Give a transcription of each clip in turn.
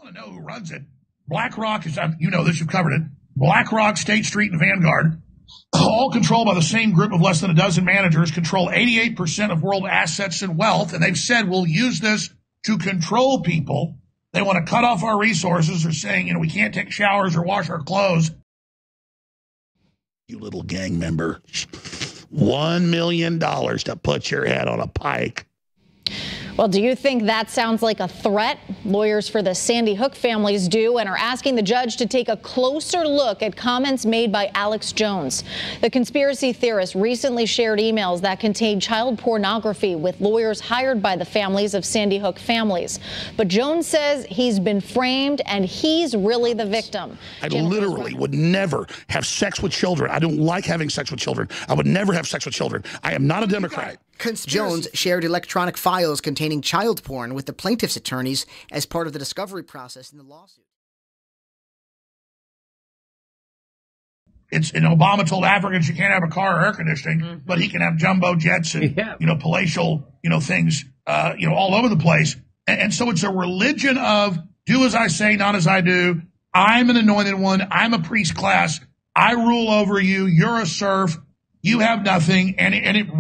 want to know who runs it? BlackRock is, you know this, you've covered it. BlackRock, State Street, and Vanguard, all controlled by the same group of less than a dozen managers, control 88% of world assets and wealth. And they've said, we'll use this to control people. They want to cut off our resources. They're saying, you know, we can't take showers or wash our clothes. You little gang member, $1 million to put your head on a pike. Well, do you think that sounds like a threat? Lawyers for the Sandy Hook families do and are asking the judge to take a closer look at comments made by Alex Jones. The conspiracy theorist recently shared emails that contained child pornography with lawyers hired by the families of Sandy Hook families. But Jones says he's been framed and he's really the victim. I literally would never have sex with children. I don't like having sex with children. I would never have sex with children. I am not a Democrat. Jones shared electronic files containing child porn with the plaintiff's attorneys as part of the discovery process in the lawsuit. And Obama told Africans you can't have a car or air conditioning, but he can have jumbo jets and, palatial, things, all over the place. And so it's a religion of do as I say, not as I do. I'm an anointed one. I'm a priest class. I rule over you. You're a serf. You have nothing,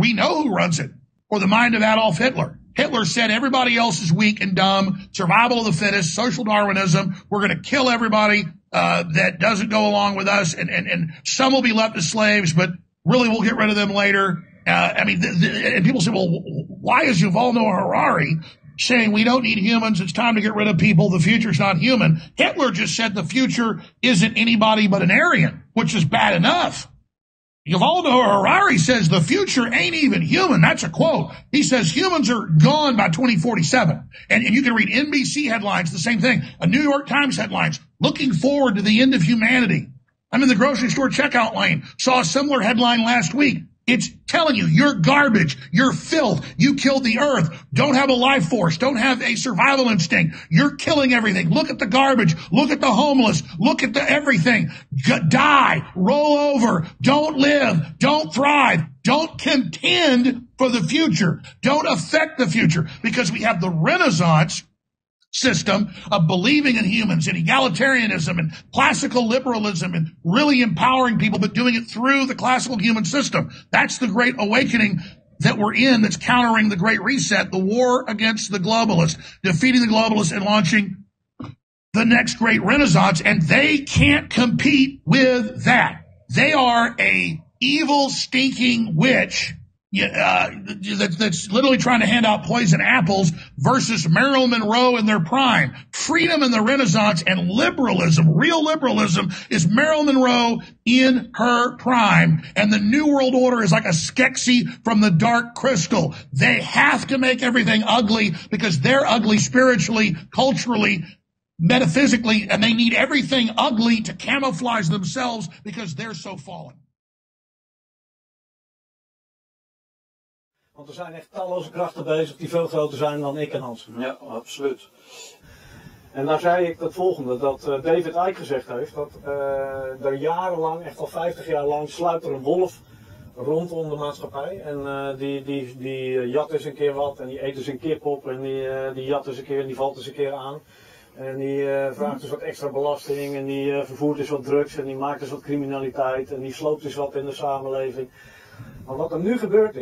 we know who runs it. Or the mind of Adolf Hitler. Hitler said everybody else is weak and dumb, survival of the fittest, social Darwinism. We're going to kill everybody that doesn't go along with us, and some will be left as slaves, but really we'll get rid of them later. And people say, well, why is Yuval Noah Harari saying we don't need humans, it's time to get rid of people, the future's not human? Hitler just said the future isn't anybody but an Aryan, which is bad enough. Yuval Noah Harari says the future ain't even human. That's a quote. He says humans are gone by 2047. And you can read NBC headlines, the same thing. A New York Times headlines, looking forward to the end of humanity. I'm in the grocery store checkout lane, saw a similar headline last week. It's telling you you're garbage, you're filth, you killed the earth, don't have a life force, don't have a survival instinct, you're killing everything. Look at the garbage, look at the homeless, look at the everything. Die, roll over, don't live, don't thrive, don't contend for the future, don't affect the future, because we have the Renaissance system of believing in humans and egalitarianism and classical liberalism and really empowering people, but doing it through the classical human system. That's the great awakening that we're in, that's countering the Great Reset, the war against the globalists, defeating the globalists and launching the next great Renaissance. And they can't compete with that. They are a evil, stinking witch that's literally trying to hand out poison apples versus Marilyn Monroe in their prime. Freedom in the Renaissance and liberalism, real liberalism, is Marilyn Monroe in her prime. And the New World Order is like a Skeksis from the Dark Crystal. They have to make everything ugly because they're ugly spiritually, culturally, metaphysically, and they need everything ugly to camouflage themselves because they're so fallen. Want er zijn echt talloze krachten bezig die veel groter zijn dan ik en Hans. Ja, absoluut. En daar zei ik het volgende, dat David Icke gezegd heeft, dat er jarenlang, echt al 50 jaar lang, sluipt er een wolf rondom de maatschappij. En die jat eens een keer wat, en die eet eens een kip op, en die jat eens een keer, en die valt eens een keer aan. En die vraagt eens wat extra belasting, en die vervoert eens wat drugs, en die maakt eens wat criminaliteit, en die sloopt eens wat in de samenleving. Maar wat er nu gebeurd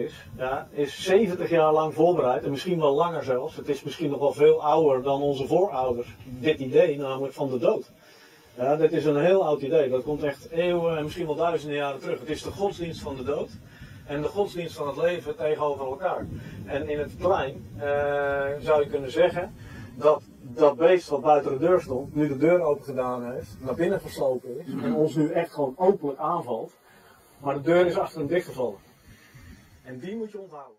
is 70 jaar lang voorbereid, en misschien wel langer zelfs. Het is misschien nog wel veel ouder dan onze voorouders. Dit idee, namelijk van de dood. Ja, dit is een heel oud idee. Dat komt echt eeuwen en misschien wel duizenden jaren terug. Het is de godsdienst van de dood en de godsdienst van het leven tegenover elkaar. En in het klein zou je kunnen zeggen dat dat beest wat buiten de deur stond, nu de deur open gedaan heeft, naar binnen geslopen is en ons nu echt gewoon openlijk aanvalt. Maar de deur is achter hem dichtgevallen. En die moet je onthouden.